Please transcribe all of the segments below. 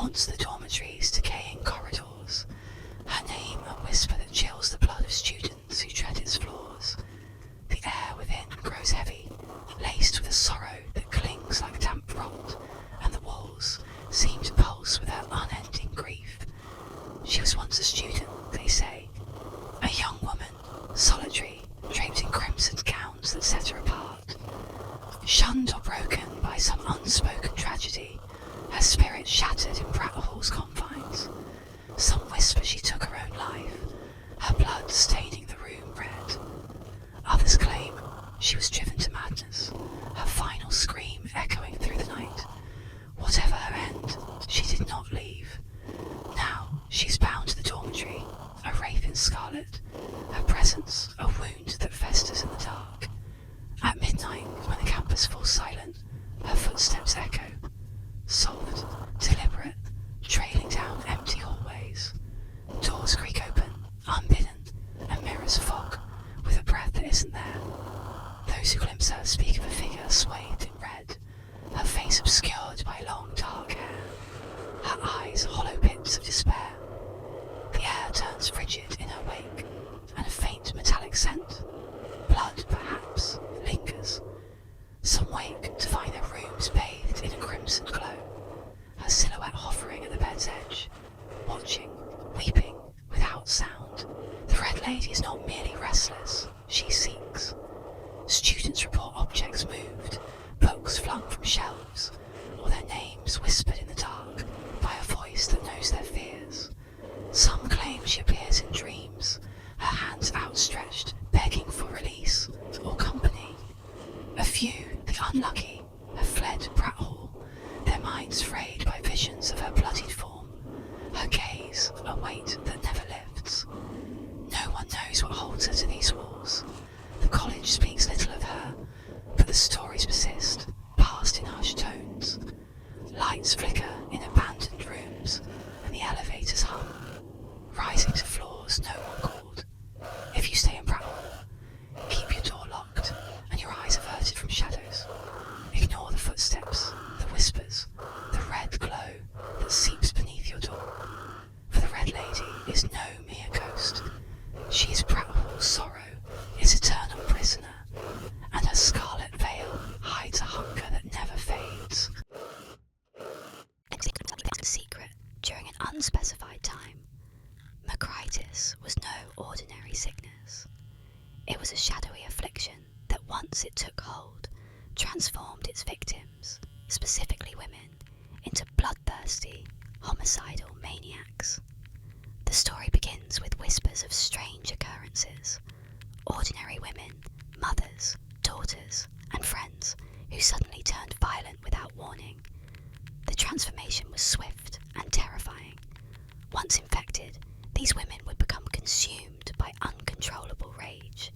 haunts the dormitories' decaying corridors, her name a whisper that chills the blood of students who tread its floors. The air within grows heavy, laced with a sorrow that clings like damp rot, and the walls seem to pulse with her unending grief. She was once a student, they say, a young woman, solitary, draped in crimson gowns that set her apart. Shunned or broken by some unspoken tragedy, her spirit shattered in Brattle Hall's confines. Some whisper she took her own life, her blood staining the room red. Others claim she was driven to madness, her final scream echoing through the night. Whatever her end, she did not leave. Now she's bound to the dormitory, a wraith in scarlet, her presence a wound that festers in the dark. At midnight, when the campus falls silent, her footsteps echo, soft, deliberate, trailing down empty hallways. Doors creak open, unbidden, and mirrors fog with a breath that isn't there. Those who glimpse her speak of a figure swathed in red, her face obscured by long dark hair, her eyes hollow pits of despair. The air turns frigid in her wake, and a faint metallic scent, blood perhaps, lingers. Some wake to find their rooms bathed in a crimson glow, her silhouette hovering at the bed's edge, watching, weeping, without sound. The Red Lady is not merely restless, she seeks. Students report objects moved, books flung from shelves, or their names whispered in the dark by a voice that knows their fears. Some claim she appears in dreams, her hands outstretched, begging for release or company. A few, the unlucky, have fled Brattle Hall, their minds frayed by visions of her bloodied form, her gaze a weight that never lifts. No one knows what holds her to these walls. The college speaks little of her, but the stories persist, passed in hushed tones. Lights flicker in abandoned rooms, and the elevators hum, rising to floors no one called. If you stay in Brattle, keep your door locked and your eyes averted from shadows. Ignore the footsteps, the whispers, the red glow that seeps beneath your door. For the Red Lady is no mere ghost. She is Brattle Hall's sorrow, its eternal prisoner, and her scarlet veil hides a hunger that never fades. Secret during an unspecified time. Mecritis was no ordinary sickness. It was a shadowy affliction that once it took hold, transformed its victims, specifically women, into bloodthirsty, homicidal maniacs. The story begins with whispers of strange occurrences. Ordinary women, mothers, daughters, and friends who suddenly turned violent without warning. The transformation was swift and terrifying. Once infected, these women would become consumed by uncontrollable rage,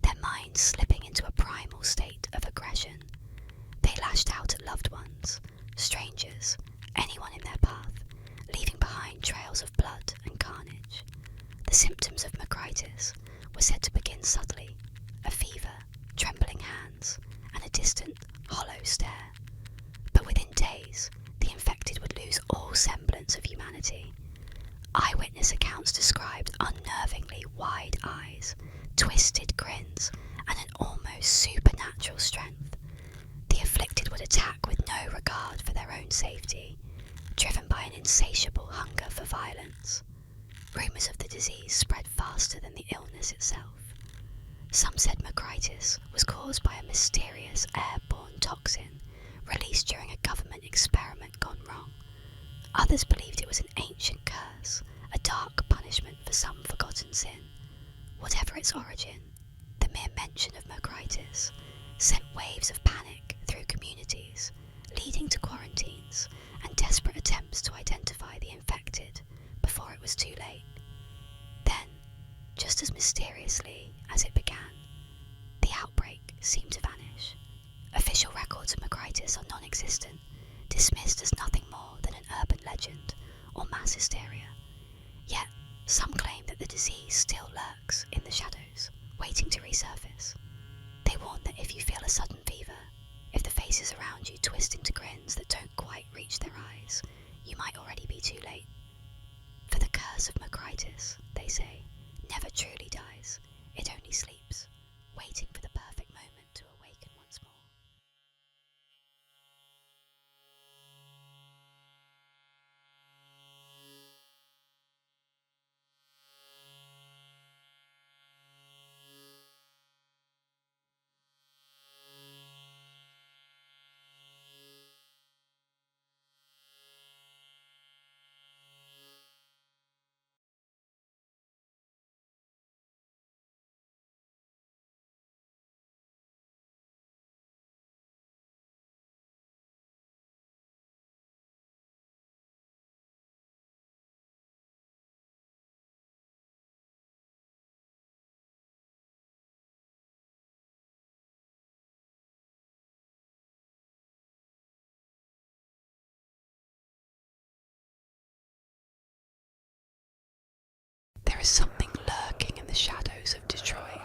their minds slipping into a primal state of aggression. They lashed out at loved ones, strangers, anyone in their path, leaving behind trails of blood and carnage. The symptoms of mecritis were said to begin subtly: a fever, trembling hands, and a distant, hollow stare. But within days, the infected would lose all semblance of humanity. Eyewitness accounts described unnervingly wide eyes, twisted grins, and an almost supernatural strength. The afflicted would attack with no regard for their own safety, driven by an insatiable hunger for violence. Rumours of the disease spread faster than the illness itself. Some said mecritis was caused by a mysterious airborne toxin released during a government experiment gone wrong. Others believed it was an ancient curse, a dark punishment for some forgotten sin. Whatever its origin, the mere mention of mecritis sent waves of panic through communities, leading to quarantines and desperate attempts to identify the infected before it was too late. Then, just as mysteriously as it began, the outbreak seemed to vanish. Official records of mecritis are non-existent, dismissed as nothing more than an urban legend or mass hysteria. Yet, some claim that the disease still lurks in the shadows, waiting to resurface. They warn that if you feel a sudden fever, if the faces around you twist into grins that don't quite reach their eyes, you might already be too late. For the curse of Macritus, they say, never truly dies, it only sleeps, waiting for the perfect moment to awaken once more. There is something lurking in the shadows of Detroit,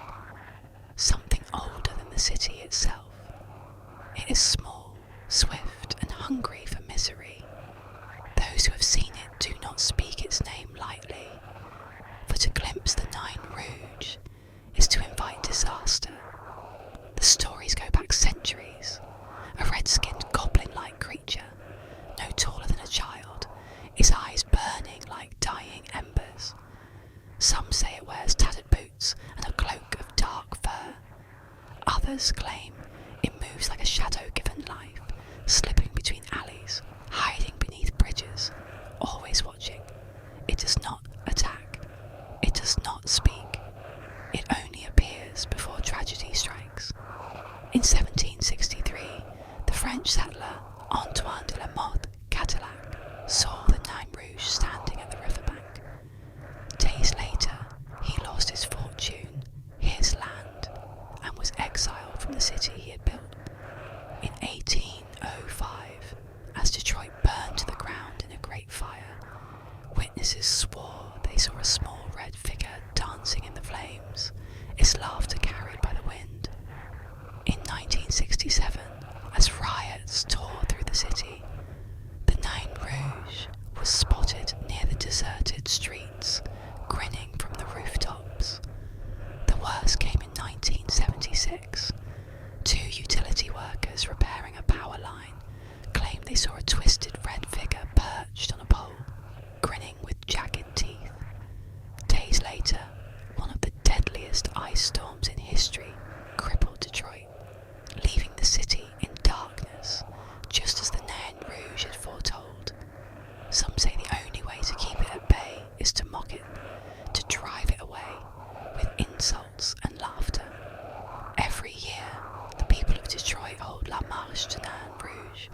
something older than the city itself. It is small, swift, and hungry for misery. Those who have seen it do not speak its name lightly, for to glimpse the Nine Rouge is to invite disaster. The stories go back centuries. A red-skinned goblin-like creature, no taller than a child, his eyes burning like dying embers. Some say it wears tattered boots and a cloak of dark fur. Others claim it moves like a shadow given life, slipping between alleys, hiding beneath bridges, always watching. It does not attack. It does not speak. It only appears before tragedy strikes. In 1763, the French settler Antoine de la Motte Cadillac saw the Nine Rouge standing at the riverbank. Days later, he lost his fortune, his land, and was exiled from the city he had built. In 1805, as Detroit burned to the ground in a great fire, witnesses swore they saw a small red figure dancing in the flames, its laughter carried by the wind. In 1967, as riots tore through the city, the Nine Rouge was spotted near the deserted streets, grinning from the rooftops. The worst came in 1976. Two utility workers repairing a power line claimed they saw a twisted red figure perched on a pole, grinning with jagged teeth. Days later, one of the deadliest ice storms in history crippled Detroit, leaving the city in darkness, just as the Nine Rouge had foretold. Some say the only way to keep it at bay is to mock it, to drive it away with insults and laughter. Every year, the people of Detroit hold La Marche du Nain Rouge,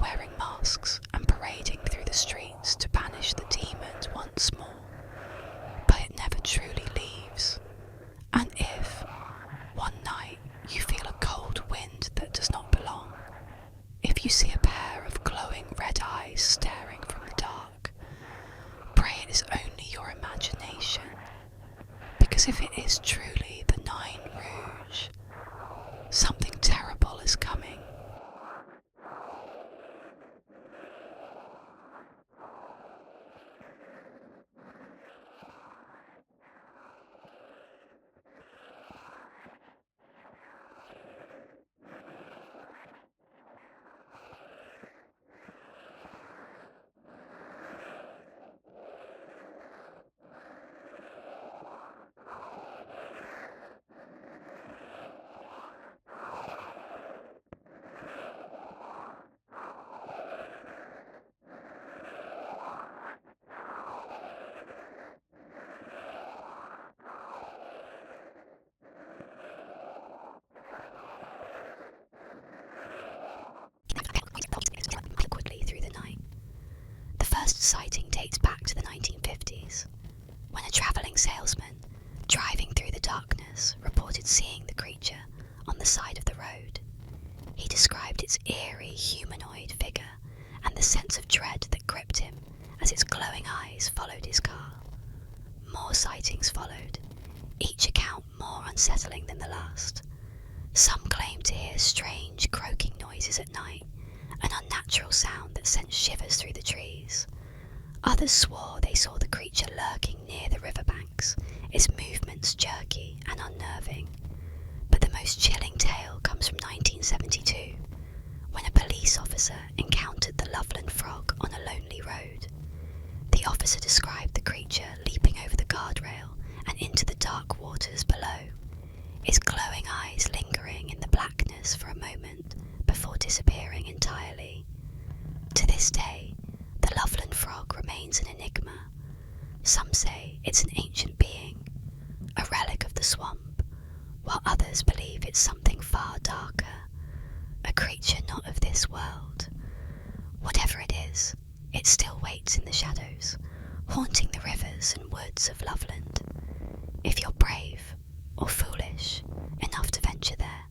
wearing masks and parading through the streets to banish the demons once more. But it never truly leaves. And if, one night, you feel a cold wind that does not belong, if you see a pair of glowing red eyes staring from the dark, pray it is only your imagination, because if it is truly the Nine Rouge, something terrible is coming. Liquidly through the night. The first sighting dates back to the 1950s, when a travelling salesman, driving through the darkness, reported seeing the creature on the side of the road. He described its eerie humanoid figure and the sense of dread that gripped him as its glowing eyes followed his car. More sightings followed, each account more unsettling than the last. Some claimed to hear strange croaking noises at night, an unnatural sound that sent shivers through the trees. Others swore they saw the creature lurking near the riverbanks, its movements jerky and unnerving. But the most chilling tale comes from 1972, when a police officer encountered the Loveland Frog on a lonely road. The officer described the creature leaping over the guardrail and into the dark waters below, its glowing eyes lingering in the blackness for a moment before disappearing entirely. To this day, the Loveland Frog remains an enigma. Some say it's an ancient being, a relic of the swamp, while others believe it's something far darker, a creature not of this world. Whatever it is, it still waits in the shadows, haunting the rivers and woods of Loveland. If you're brave or foolish enough to venture there,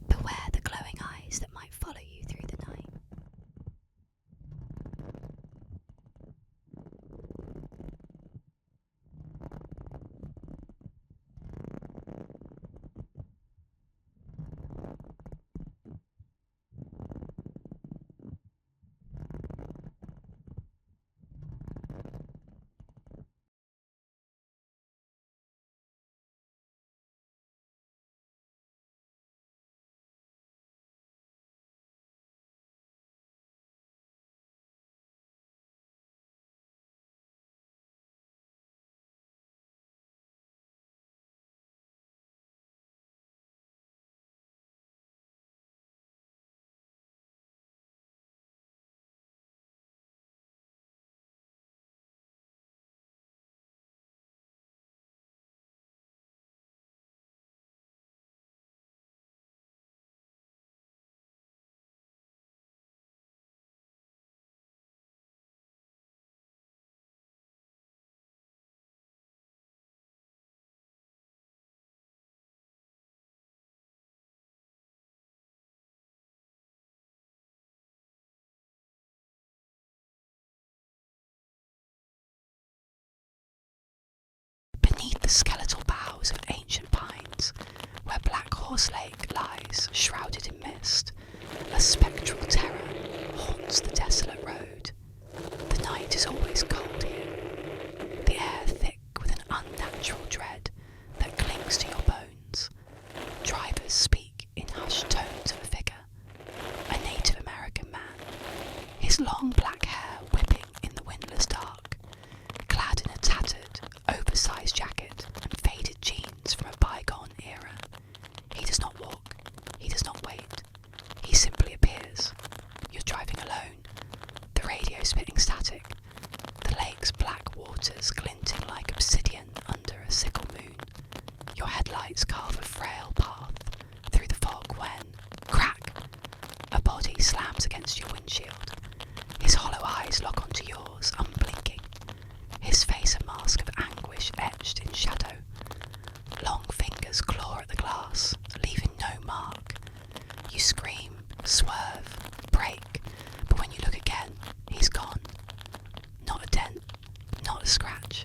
beware the glowing eyes that might follow you through the night. Beneath the skeletal boughs of ancient pines, where Black Horse Lake lies shrouded in mist, a spectral terror haunts the desolate road. The night is always cold here, the air thick with an unnatural dread that clings to your bones. Drivers speak in hushed tones of a figure, a Native American man, his long black hair whipping in the windless dark, clad in a tattered, oversized jacket and faded jeans from a bygone era. He does not walk, he does not wait, he simply appears. You're driving alone, the radio spitting static, the lake's black waters glinting like obsidian under a sickle moon. Your headlights carve a frail path through the fog when, crack, a body slams against your windshield. His hollow eyes lock onto yours, unblinking, his face a mask of anguish etched in shadow. Long fingers claw at the glass, leaving no mark. You scream, swerve, brake, but when you look again, he's gone. Not a dent, not a scratch,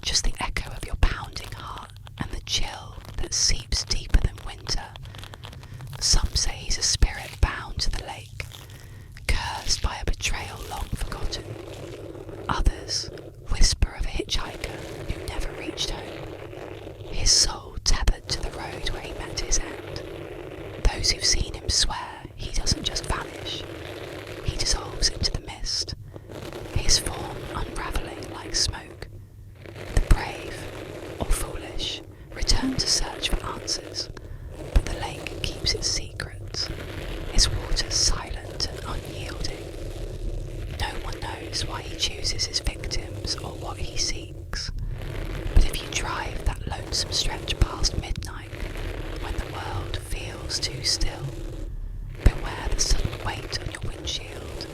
just the echo of your pounding heart and the chill that seeps deeper than winter. Some say he's a spirit bound to the lake, cursed by a betrayal long forgotten. Others whisper of a hitchhiker who never reached home, his soul tethered to the road where he met his end. Those who've seen him swear he doesn't just vanish, he dissolves into the mist, his form unravelling like smoke. The brave, or foolish, return to search for answers, but the lake keeps its secrets, its waters silent and unyielding. No one knows why he chooses his victims or what he seeks, but if you drive that lonesome stretch past midnight, when the world feels too still, beware the sudden weight on your windshield.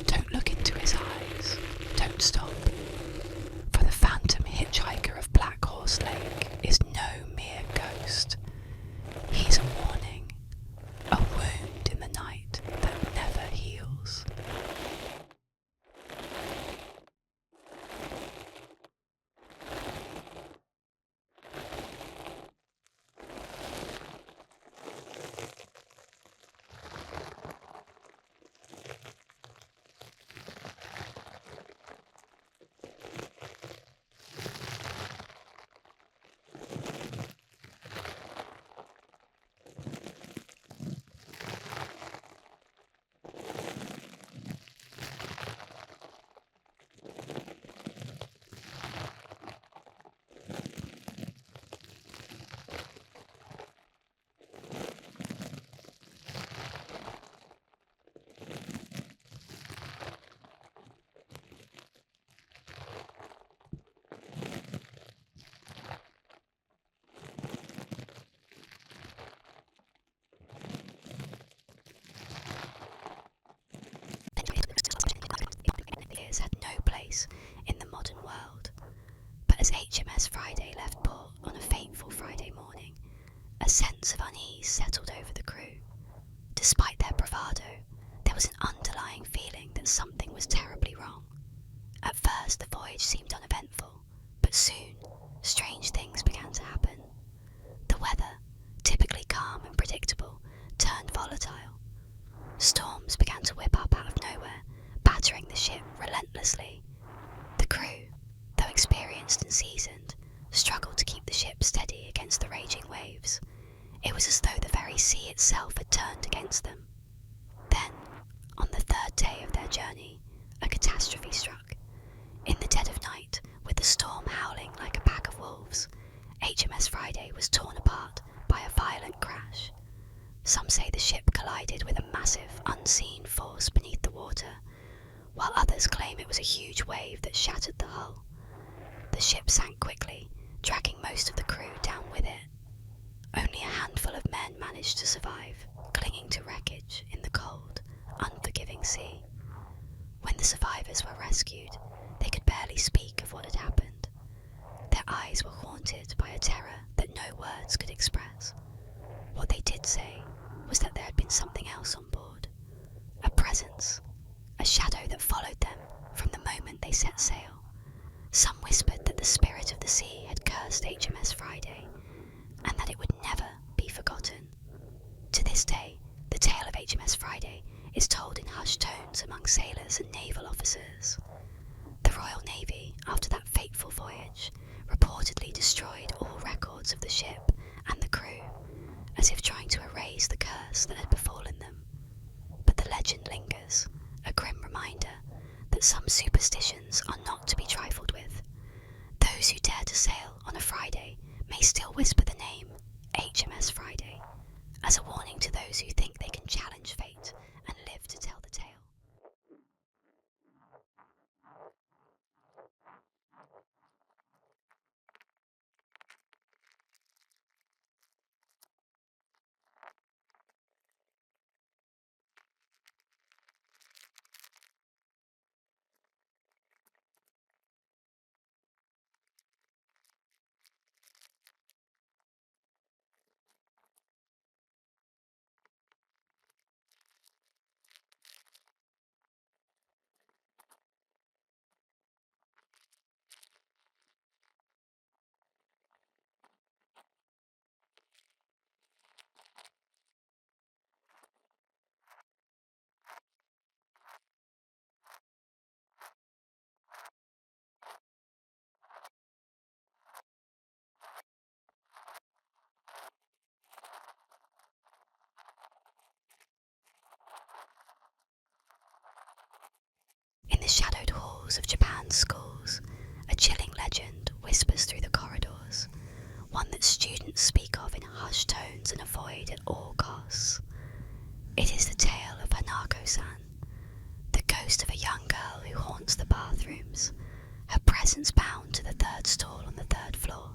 Don't look into his eyes, don't stop, for the phantom hitchhiker of Black Horse Lake is no mere ghost. He's a warning, a wound in the night that never heals. place in the modern world. But as HMS Friday left port on a fateful Friday morning, a sense of unease settled over the crew. Despite their bravado, there was an underlying feeling that something was terribly wrong. At first, the voyage seemed uneventful, but soon, strange things began to happen. The weather, typically calm and predictable, turned volatile. Storms began to whip up out of nowhere, battering the ship relentlessly. The crew, though experienced and seasoned, struggled to keep the ship steady against the raging waves. It was as though the very sea itself had turned against them. Then, on the third day of their journey, a catastrophe struck. In the dead of night, with the storm howling like a pack of wolves, HMS Friday was torn apart by a violent crash. Some say the ship collided with a massive, unseen force beneath the water, while others claim it was a huge wave that shattered the hull. The ship sank quickly, dragging most of the crew down with it. Only a handful of men managed to survive, clinging to wreckage in the cold, unforgiving sea. When the survivors were rescued, they could barely speak of what had happened. Their eyes were haunted by a terror that no words could express. What they did say was that there had been something else on board. A presence, a shadow that followed them from the moment they set sail. Some whispered that the spirit of the sea had cursed HMS Friday, and that it would never be forgotten. To this day, the tale of HMS Friday is told in hushed tones among sailors and naval officers. The Royal Navy, after that fateful voyage, reportedly destroyed all records of the ship and the crew, as if trying to erase the curse that had befallen them. But the legend lingers, a grim reminder that some superstitions are not to be trifled with. Those who dare to sail on a Friday may still whisper the name HMS Friday, as a warning to those who think they can challenge fate and live to tell the tale. In the shadowed halls of Japan's schools, a chilling legend whispers through the corridors, one that students speak of in hushed tones and avoid at all costs. It is the tale of Hanako-san, the ghost of a young girl who haunts the bathrooms, her presence bound to the third stall on the third floor,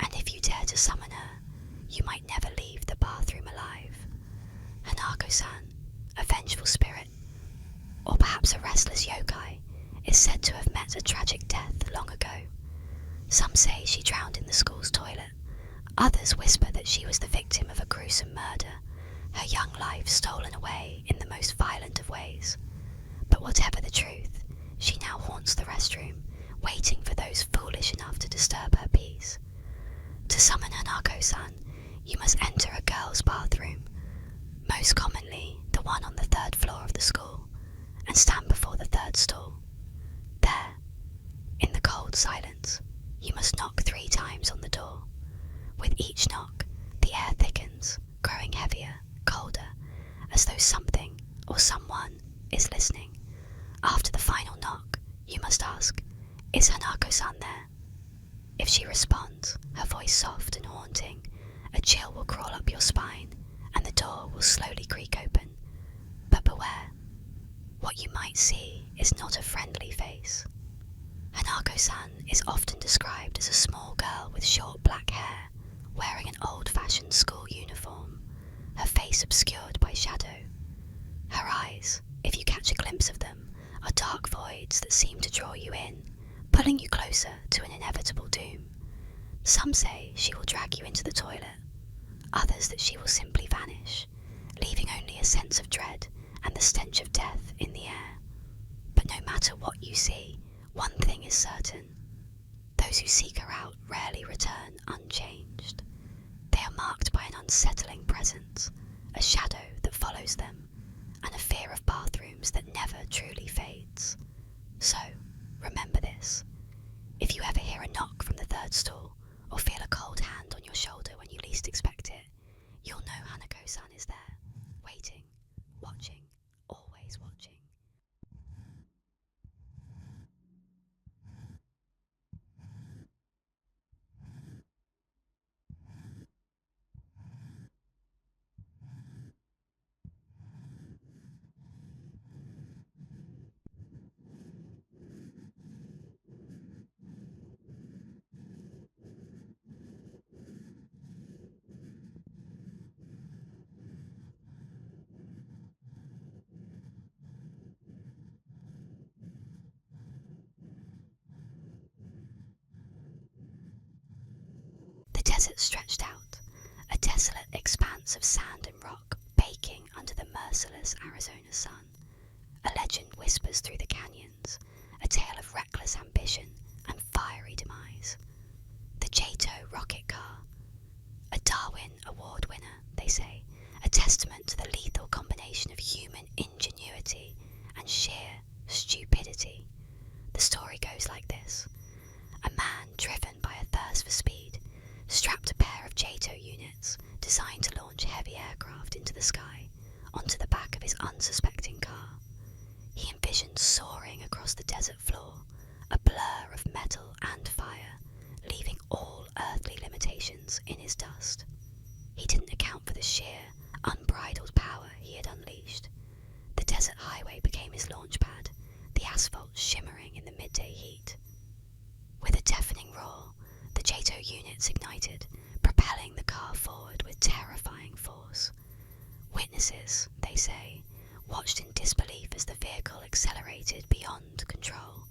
and if you dare to summon her, you might never leave the bathroom alive. Hanako-san, a vengeful spirit, or perhaps a restless yokai, is said to have met a tragic death long ago. Some say she drowned in the school's toilet. Others whisper that she was the victim of a gruesome murder, her young life stolen away in the most violent of ways. But whatever the truth, she now haunts the restroom, waiting for those foolish enough to disturb her peace. To summon Hanako-san, you must enter a girl's bathroom, most commonly the one on the third floor of the school, and stand before the third stall. There, in the cold silence, you must knock 3 times on the door. With each knock, the air thickens, growing heavier, colder, as though something or someone is listening. After the final knock, you must ask, "Is Hanako-san there?" If she responds, her voice soft and haunting, a chill will crawl up your spine, and the door will slowly creak open. But beware, what you might see is not a friendly face. Hanako-san is often described as a small girl with short black hair, wearing an old-fashioned school uniform, her face obscured by shadow. Her eyes, if you catch a glimpse of them, are dark voids that seem to draw you in, pulling you closer to an inevitable doom. Some say she will drag you into the toilet, others that she will simply vanish, leaving only a sense of dread and the stench of death in the air. But no matter what you see, one thing is certain. Those who seek her out rarely return unchanged. They are marked by an unsettling presence, a shadow that follows them, and a fear of bathrooms that never truly fades. So, remember this. If you ever hear a knock from the third stall, or feel a cold hand on your shoulder when you least expect it, you'll know Hanako-san is there, waiting, watching, always watching. The desert stretched out, a desolate expanse of sand and rock baking under the merciless Arizona sun. A legend whispers through the canyons, a tale of reckless ambition and fiery demise. The Jato rocket car, a Darwin Award winner, they say, a testament to the lethal combination of human ingenuity and sheer stupidity. The story goes like this. A man driven by a thirst for speed strapped a pair of Jato units designed to launch heavy aircraft into the sky onto the back of his unsuspecting car. He envisioned soaring across the desert floor, a blur of metal and fire, leaving all earthly limitations in his dust. He didn't account for the sheer, unbridled power he had unleashed. The desert highway became his launch pad, the asphalt shimmering in the midday heat. With a deafening roar, the Jato units ignited, propelling the car forward with terrifying force. Witnesses, they say, watched in disbelief as the vehicle accelerated beyond control,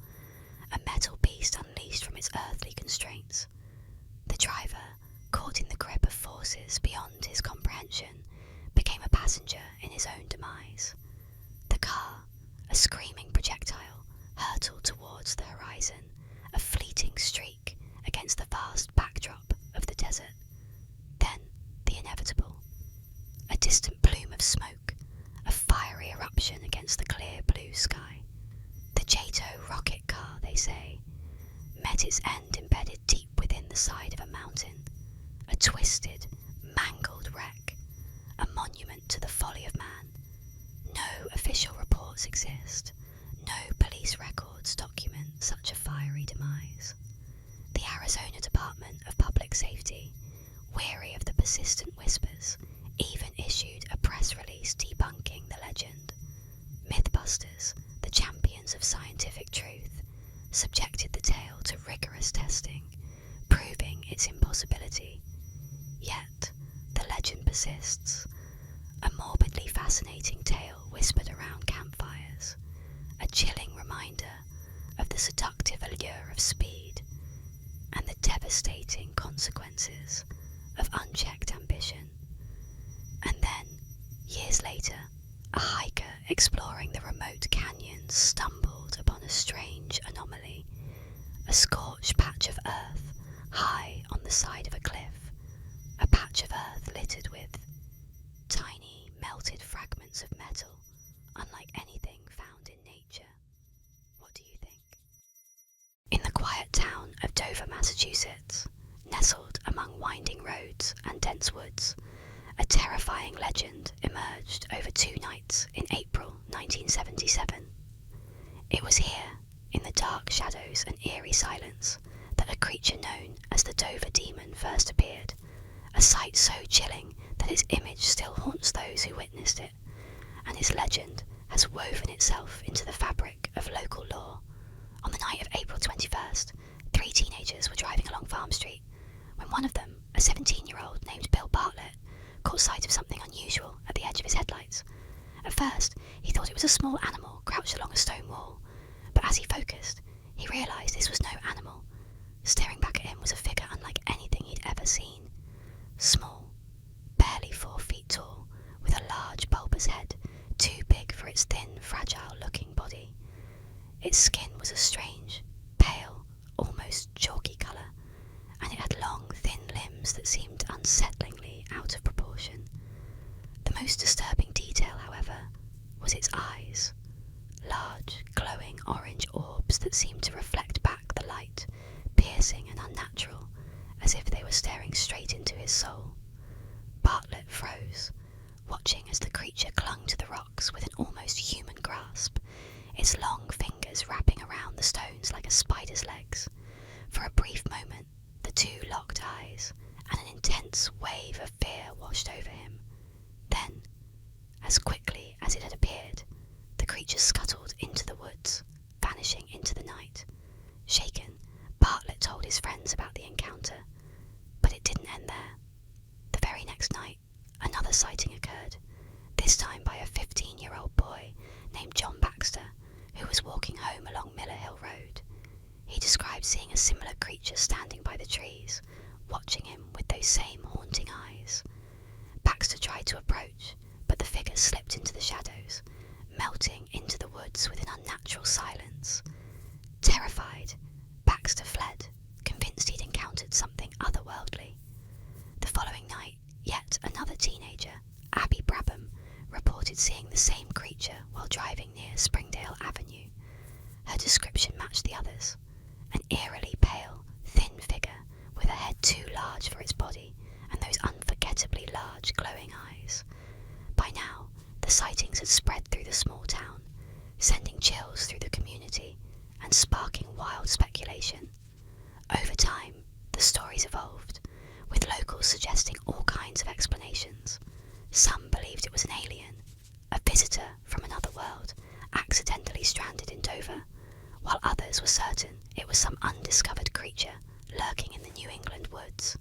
a metal beast unleashed from its earthly constraints. The driver, caught in the grip of forces beyond his comprehension, became a passenger in his own demise. The car, a screaming projectile, hurtled towards the horizon, a fleeting streak against the vast backdrop of the desert. Then the inevitable. A distant plume of smoke, a fiery eruption against the clear blue sky. The Jato rocket car, they say, met its end embedded deep within the side of a mountain, a twisted, mangled wreck, a monument to the folly of man. No official reports exist, no police records document such a fiery demise. The Arizona Department of Public Safety, weary of the persistent whispers, even issued a press release debunking the legend. Mythbusters, the champions of scientific truth, subjected the tale to rigorous testing, proving its impossibility. Yet, the legend persists, a morbidly fascinating tale whispered around campfires, a chilling reminder of the seductive allure of speed and the devastating consequences of unchecked ambition. And then, years later, a hiker exploring the remote canyons stumbled upon a strange anomaly, a scorched patch of earth high on the side of a cliff, a patch of earth littered with tiny melted fragments of metal, unlike anything found in nature. What do you think? In the quiet town of Dover, Massachusetts, nestled among winding roads and dense woods, a terrifying legend emerged over 2 nights in April 1977. It was here, in the dark shadows and eerie silence, that a creature known as the Dover Demon first appeared, a sight so chilling that its image still haunts those who witnessed it, and its legend has woven itself into the fabric of local lore. On the night of April 21st, 3 teenagers were driving along Farm Street when one of them, a 17-year-old named Bill Bartlett, caught sight of something unusual at the edge of his headlights. At first, he thought it was a small animal crouched along a stone wall, but as he focused, he realised this was no animal. Staring back at him was a figure unlike anything he'd ever seen. Small, barely 4 feet tall, with a large bulbous head, too big for its thin, fragile-looking body. Its skin was a strange, pale, almost chalky colour, and it had long, thin limbs that seemed unsettlingly out of proportion. The most disturbing detail, however, was its eyes. Large, glowing orange orbs that seemed to reflect back the light, piercing and unnatural, as if they were staring straight into his soul. Bartlett froze, watching as the creature clung to the rocks with an almost human grasp, its long fingers wrapping around the stones like a spider's legs. For a brief moment, the two locked eyes, and an intense wave of fear washed over him. Then, as quickly as it had appeared, the creature scuttled into the woods, vanishing into the night. Shaken, Bartlett told his friends about the encounter, but it didn't end there. The very next night, another sighting occurred, this time by a 15-year-old boy named John Baxter, who was walking home along Miller Hill Road. He described seeing a similar creature standing by the trees, watching him with those same haunting eyes. Baxter tried to approach, but the figure slipped into the shadows, melting into the woods with an unnatural silence. Terrified, Baxter fled, convinced he'd encountered something otherworldly. The following night, yet another teenager, Abby Brabham, reported seeing the same creature while driving near Springdale Avenue. Her description matched the others. An eerily pale, thin figure with a head too large for its body and those unforgettably large glowing eyes. By now, the sightings had spread through the small town, sending chills through the community and sparking wild speculation. Over time, the stories evolved, with locals suggesting all kinds of explanations. Some believed it was an alien, a visitor from another world, accidentally stranded in Dover, while others were certain it was some undiscovered creature lurking in the New England woods.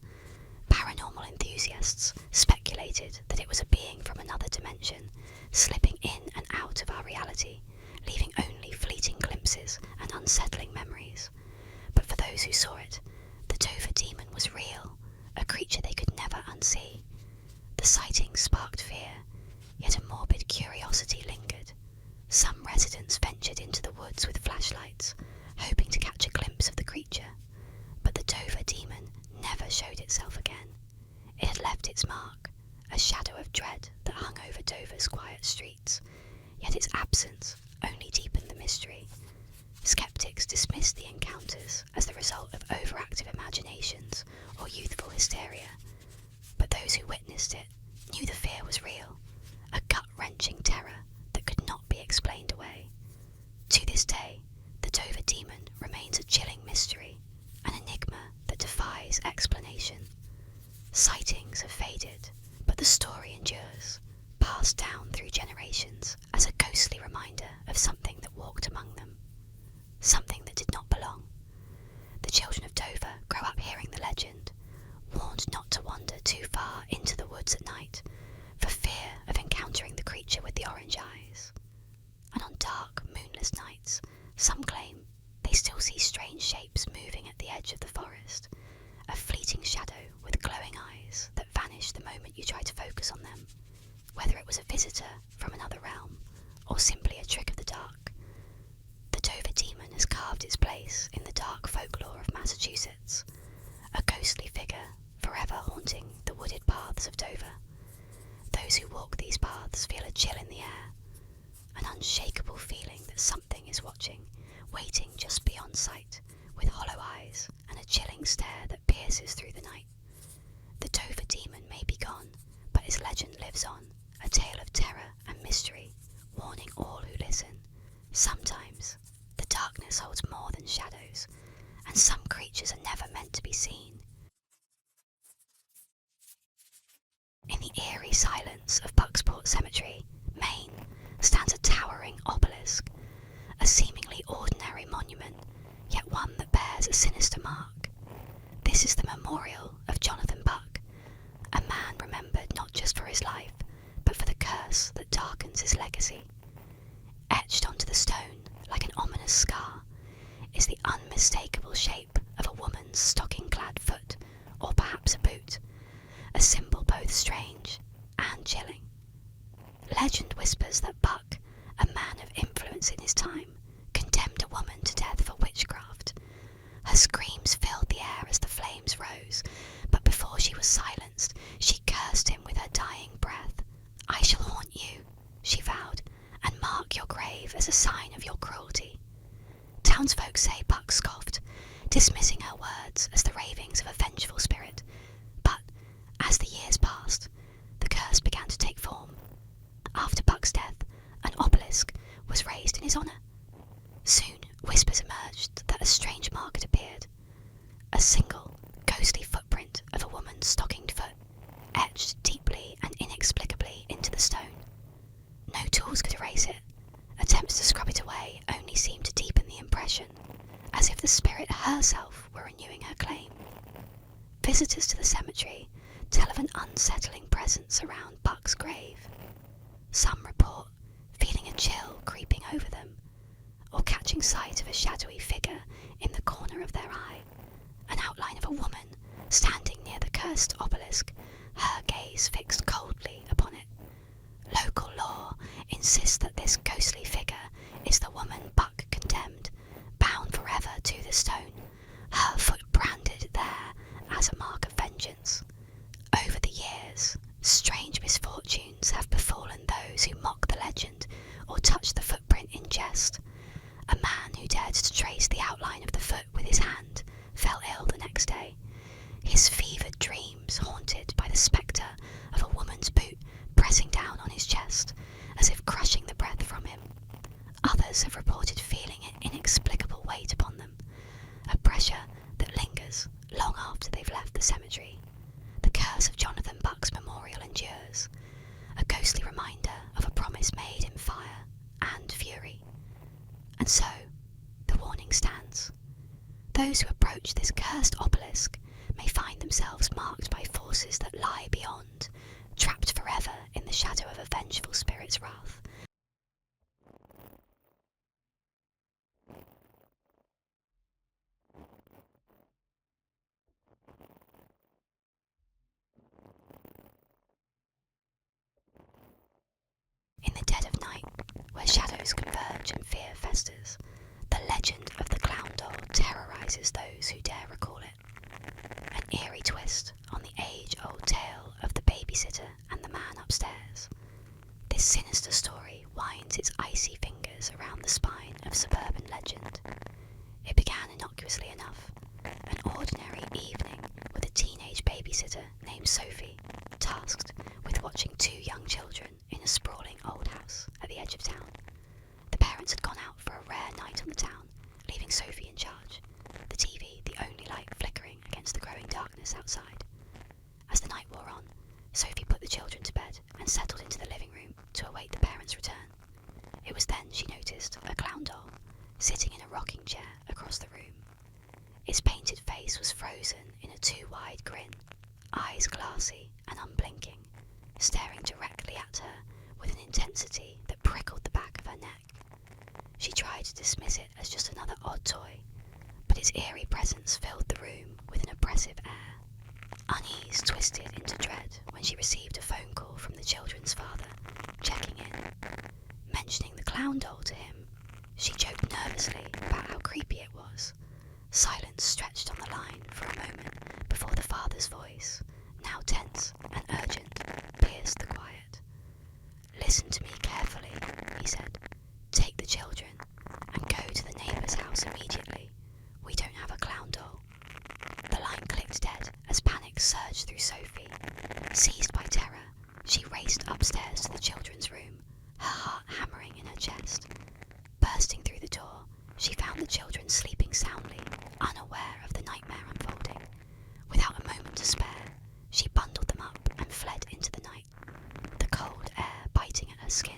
Paranormal enthusiasts speculated that it was a being from another dimension, slipping in and out of our reality, leaving only fleeting glimpses and unsettling memories. But for those who saw it, the Dover demon was real, a creature they could never unsee. The sighting sparked fear, yet a morbid curiosity lingered. Some residents ventured into the woods with flashlights, hoping to catch a glimpse of the creature, but the Dover demon never showed itself again. It had left its mark, a shadow of dread that hung over Dover's quiet streets, yet its absence only deepened the mystery. Skeptics dismissed the encounters as the result of overactive imaginations or youthful hysteria, but those who witnessed it knew the fear was real, a gut-wrenching terror that could not be explained away. To this day, the Dover demon remains a chilling mystery, an enigma that defies explanation. Sightings have faded, but the story endures, passed down through generations as a ghostly reminder of something that walked among them, something that did not belong. The children of Dover grow up hearing the legend, warned not to wander too far into the woods at night, for fear of encountering the creature with the orange eyes. And on dark, moonless nights, some claim they still see strange shapes moving at the edge of the forest, a fleeting shadow with glowing eyes that vanish the moment you try to focus on them, whether it was a visitor from another realm or simply a trick of the dark. The Dover demon has carved its place in the dark folklore of Massachusetts, a ghostly figure forever haunting the wooded paths of Dover. Those who walk these paths feel a chill in the air, an unshakable feeling that something is watching, waiting just beyond sight, with hollow eyes and a chilling stare that pierces through the night. The Dover demon may be gone, but his legend lives on, a tale of terror and mystery, warning all who listen. Sometimes, the darkness holds more than shadows, and some creatures are never meant to be seen. In the eerie silence of Bucksport Cemetery, Maine, stands a towering obelisk, a seemingly ordinary monument, yet one that bears a sinister mark. This is the memorial of Jonathan Buck, a man remembered not just for his life, but for the curse that darkens his legacy. Etched onto the unmistakable shape of a woman's stocking-clad foot, or perhaps a boot, a symbol both strange and chilling. Legend whispers that Buck, a man of influence in his time, condemned a woman to death for witchcraft. Her screams filled the air as the flames rose, but before she was silenced, she cursed him with her dying breath. "I shall haunt you," she vowed, "and mark your grave as a sign of your cruelty." Townsfolk say Buck scoffed, dismissing her words as the ravings of a vengeful spirit. But as the years passed, the curse began to take form. After Buck's death, an obelisk was raised in his honour. Soon whispers emerged that a strange mark had appeared. A single, ghostly footprint of a woman's stockinged foot, etched deeply and inexplicably into the stone. No tools could erase it. Attempts to scrub it away only seemed to deepen the impression, as if the spirit herself were renewing her claim. Visitors to the cemetery tell of an unsettling presence around Buck's grave. Some report feeling a chill creeping over them, or catching sight of a shadowy figure in the corner of their eye, an outline of a woman standing near the cursed obelisk, her gaze fixed coldly upon it. Local law insists that this ghostly figure is the woman Buck condemned, bound forever to the stone, her foot branded there as a mark of vengeance. Over the years, strange misfortunes have befallen those who mock the legend or touch the footprint in jest. A man who dared to trace the outline of the foot with his hand fell ill the next day, his fevered dreams haunted by the spectre of a woman's boot pressing down on his chest, as if crushing the breath from him. Others have reported feeling an inexplicable weight upon them, a pressure that lingers long after they've left the cemetery. The curse of Jonathan Buck's memorial endures, a ghostly reminder of a promise made in fire and fury. And so, the warning stands. Those who approach this cursed obelisk may find themselves marked by forces that lie beyond, trapped forever in the shadow of a vengeful spirit's wrath. In the dead of night, where shadows converge and fear festers, the legend of the clown doll terrorizes those who dare recall it. An eerie twist on the age-old tale of the babysitter and the man upstairs. This sinister story winds its icy fingers around the spine of suburban legend. It began innocuously enough, an ordinary evening with a teenage babysitter named Sophie, tasked with watching two young children in a sprawling old house at the edge of town. The parents had gone out for a rare night on the town, leaving Sophie in charge, the TV the only light flickering against the growing darkness outside. As the night wore on, Sophie put the children to bed and settled into the living room to await the parents' return. It was then she noticed a clown doll sitting in a rocking chair across the room. Its painted face was frozen in a too-wide grin, eyes glassy and unblinking, staring directly at her with an intensity that prickled the back of her neck. She tried to dismiss it as just another odd toy, but its eerie presence filled the room with an oppressive air. Unease twisted into dread when she received a phone call from the children's father, checking in. Mentioning the clown doll to him, she joked nervously about how creepy it was. Silence stretched on the line for a moment before the father's voice, now tense and urgent, pierced the quiet. "Listen to me carefully," he said. "Take the children and go to the neighbour's house immediately. We don't have a clown doll." The line clicked dead as panic surged through Sophie. Seized by terror, she raced upstairs to the children's room, her heart hammering in her chest. Bursting through the door, she found the children sleeping soundly, unaware of the nightmare unfolding. Without a moment to spare, she bundled them up and fled into the night, the cold air biting at her skin.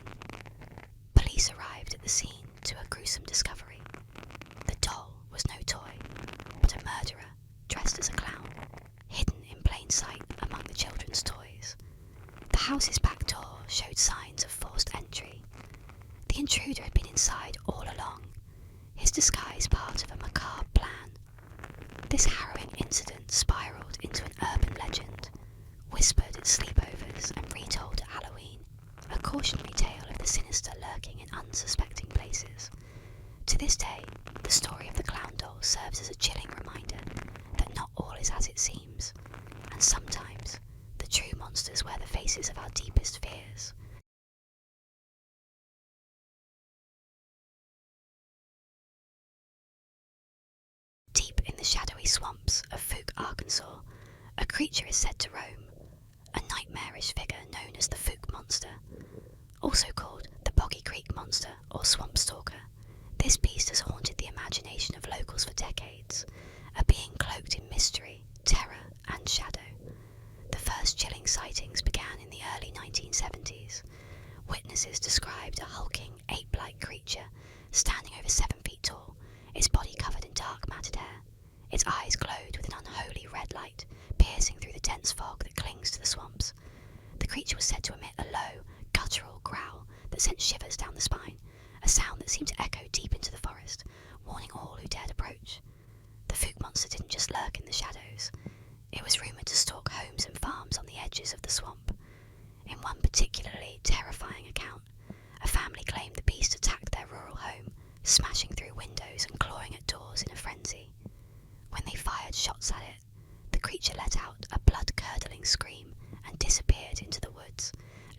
incident spiraled into an urban legend, whispered at sleepovers and retold at Halloween, a cautionary tale of the sinister lurking in unsuspecting places. To this day, the story of the clown doll serves as a chilling reminder that not all is as it seems, and sometimes the true monsters wear the faces of our deepest fears. Deep in the shadowy swamps of Fuke, Arkansas, a creature is said to roam, a nightmarish figure known as the Fuke Monster, also called the Boggy Creek Monster or Swamp Stalker. This beast has haunted the imagination of locals for decades, a being cloaked in mystery, terror, and shadow. The first chilling sightings began in the early 1970s. Witnesses described a hulking, ape-like creature standing over 7 feet tall, its body covered in dark matted hair. Its eyes glowed with an unholy red light, piercing through the dense fog that clings to the swamps. The creature was said to emit a low, guttural growl that sent shivers down the spine, a sound that seemed to echo deep into the forest, warning all who dared approach. The Fuke Monster didn't just lurk in the shadows. It was rumoured to stalk homes and farms on the edges of the swamp. In one particularly terrifying account, a family claimed the beast attacked their rural home, smashing through windows and clawing at doors in a frenzy. When they fired shots at it, the creature let out a blood-curdling scream and disappeared into the woods,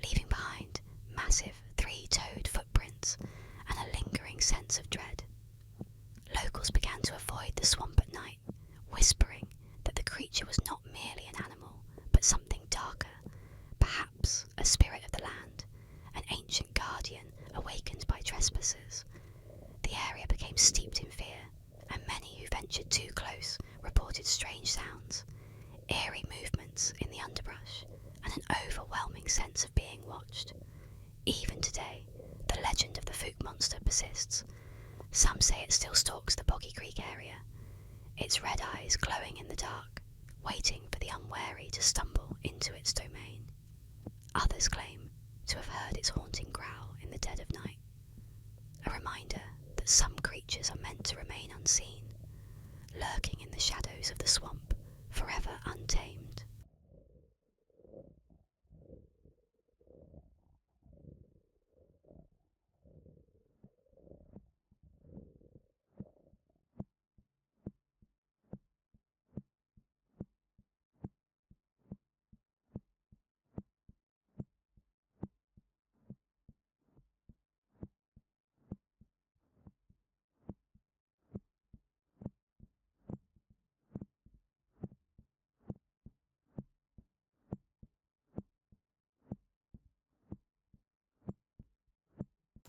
leaving behind massive 3-toed footprints and a lingering sense of dread. Locals began to avoid the swamp at night, whispering that the creature was not merely an animal, but something darker, perhaps a spirit of the land, an ancient guardian awakened by trespassers. The area became steeped in fear, and many who ventured too close reported strange sounds, eerie movements in the underbrush, and an overwhelming sense of being watched. Even today, the legend of the Fuke Monster persists. Some say it still stalks the Boggy Creek area, its red eyes glowing in the dark, waiting for the unwary to stumble into its domain. Others claim to have heard its haunting growl in the dead of night, a reminder that some creatures are meant to remain unseen, lurking in the shadows of the swamp, forever untamed.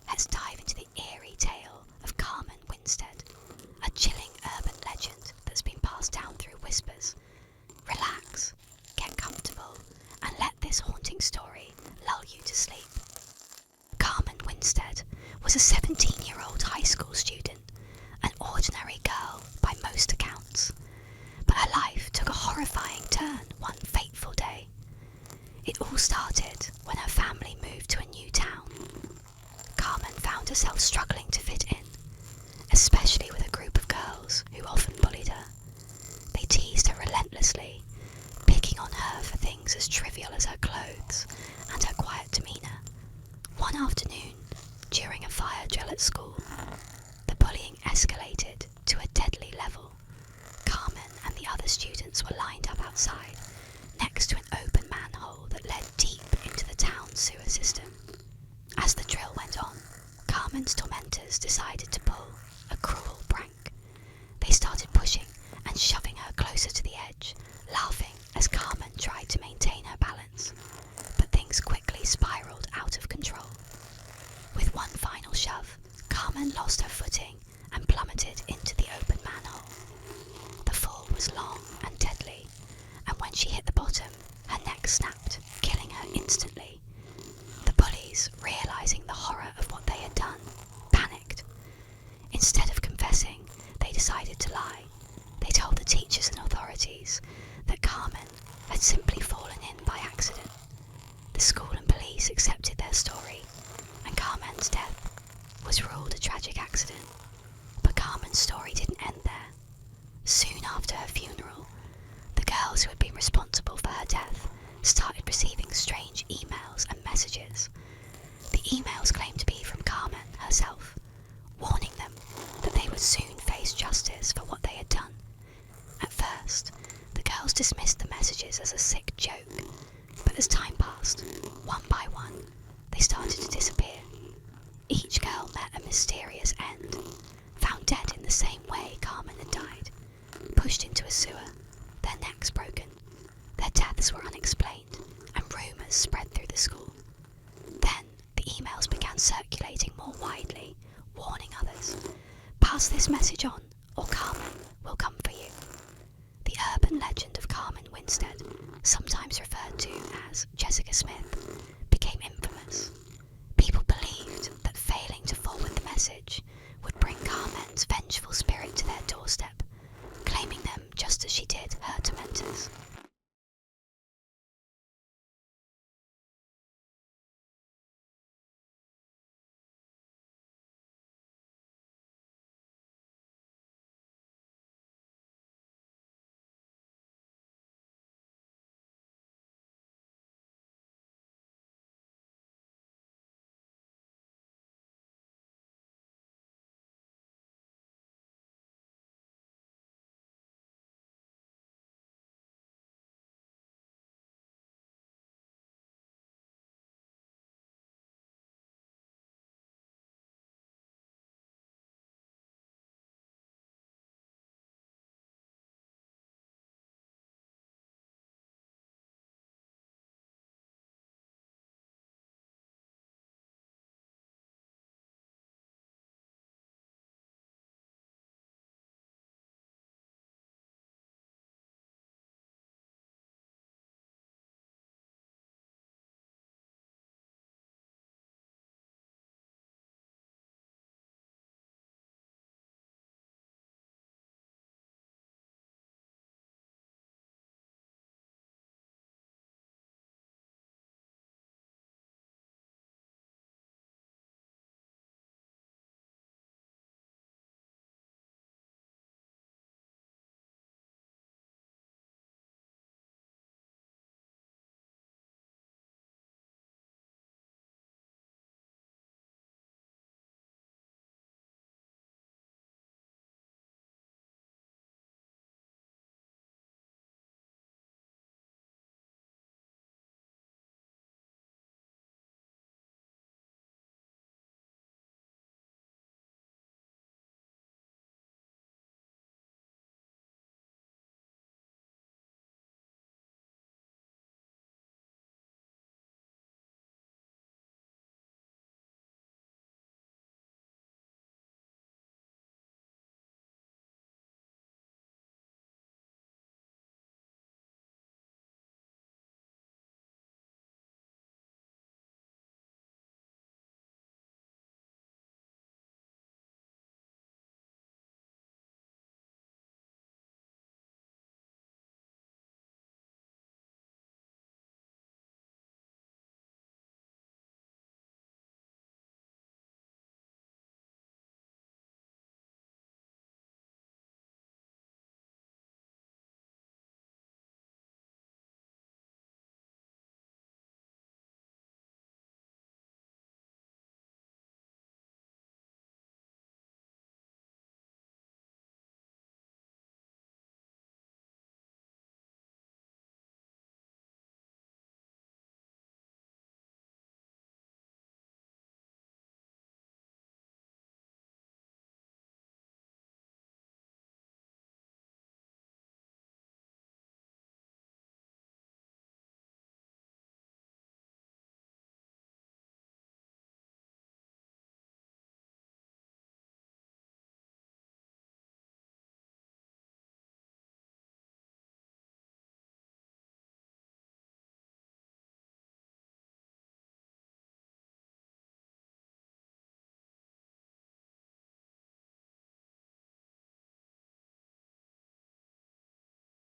Let's dive into the eerie tale of Carmen Winstead, a chilling urban legend that's been passed down through whispers. Relax, get comfortable, and let this haunting story lull you to sleep. Carmen Winstead was a 17-year-old high school student, an ordinary girl by most accounts. But her life took a horrifying turn one fateful day. It all started when her family moved to a new town. Carmen found herself struggling to fit in, especially with a group of girls who often bullied her. They teased her relentlessly, picking on her for things as trivial as her clothes and her quiet demeanour. One afternoon, during a fire drill at school, the bullying escalated to a deadly level. Carmen and the other students were lined up outside, next to an open manhole that led deep into the town's sewer system. As the drill went on, Carmen's tormentors decided to pull a cruel prank. They started pushing and shoving her closer to the edge, laughing as Carmen tried to maintain her balance. But things quickly spiraled out of control. With one final shove, Carmen lost her footing and plummeted into the open manhole. The fall was long and deadly, and when she hit the bottom, her neck snapped, killing her instantly. The bullies, realising the horror of what they had done, panicked. Instead of confessing, they decided to lie. They told the teachers and authorities that Carmen had simply fallen in by accident. The school and police accepted their story, and Carmen's death was ruled a tragic accident. But Carmen's story didn't end there. Soon after her funeral, justice for what they had done. At first, the girls dismissed the messages as a sick joke, but as time passed, one by one, they started to disappear. Each girl met a mysterious end, found dead in the same way Carmen had died, pushed into a sewer, their necks broken. Their deaths were unexplained, and rumours spread through the school. Then the emails began circulating more widely, warning others, "Pass this message on, or Carmen will come for you." The urban legend of Carmen Winstead, sometimes referred to as Jessica Smith, became infamous. People believed that failing to forward the message would bring Carmen's vengeful spirit to their doorstep.